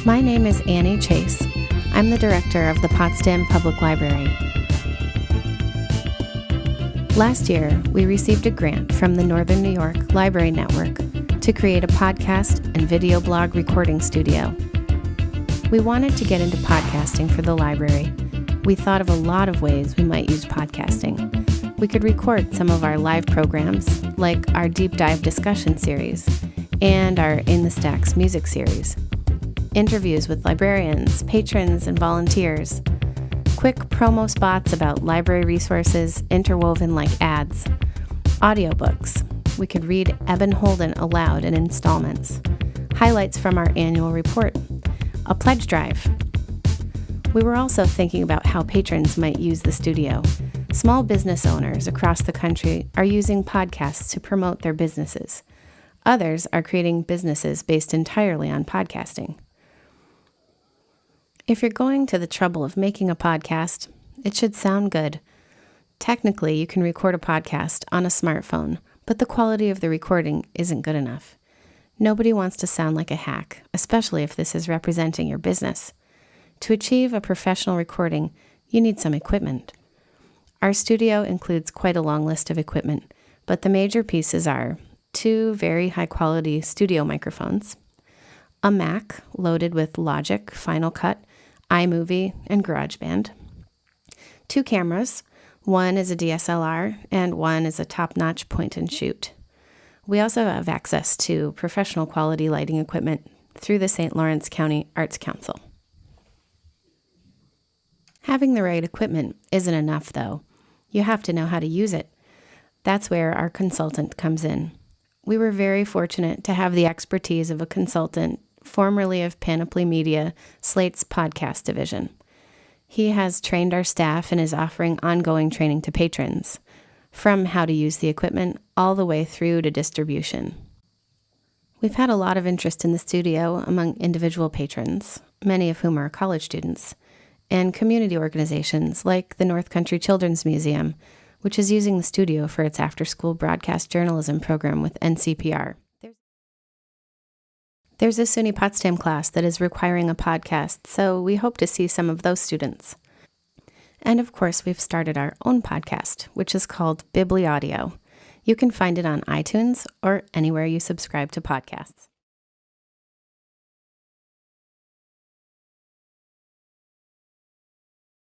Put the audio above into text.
My name is Annie Chase. I'm the director of the Potsdam Public Library. Last year, we received a grant from the Northern New York Library Network to create a podcast and video blog recording studio. We wanted to get into podcasting for the library. We thought of a lot of ways we might use podcasting. We could record some of our live programs, like our Deep Dive discussion series and our In the Stacks music series. Interviews with librarians, patrons, and volunteers. Quick promo spots about library resources interwoven like ads. Audiobooks. We could read Eben Holden aloud in installments. Highlights from our annual report. A pledge drive. We were also thinking about how patrons might use the studio. Small business owners across the country are using podcasts to promote their businesses. Others are creating businesses based entirely on podcasting. If you're going to the trouble of making a podcast, it should sound good. Technically, you can record a podcast on a smartphone, but the quality of the recording isn't good enough. Nobody wants to sound like a hack, especially if this is representing your business. To achieve a professional recording, you need some equipment. Our studio includes quite a long list of equipment, but the major pieces are 2 very high-quality studio microphones, a Mac loaded with Logic, Final Cut, iMovie, and GarageBand, 2 cameras. One is a DSLR, and one is a top-notch point-and-shoot. We also have access to professional quality lighting equipment through the St. Lawrence County Arts Council. Having the right equipment isn't enough, though. You have to know how to use it. That's where our consultant comes in. We were very fortunate to have the expertise of a consultant, formerly of Panoply Media, Slate's podcast division. He has trained our staff and is offering ongoing training to patrons, from how to use the equipment all the way through to distribution. We've had a lot of interest in the studio among individual patrons, many of whom are college students, and community organizations like the North Country Children's Museum, which is using the studio for its after-school broadcast journalism program with NCPR. There's a SUNY Potsdam class that is requiring a podcast, so we hope to see some of those students. And of course, we've started our own podcast, which is called Bibliaudio. You can find it on iTunes or anywhere you subscribe to podcasts.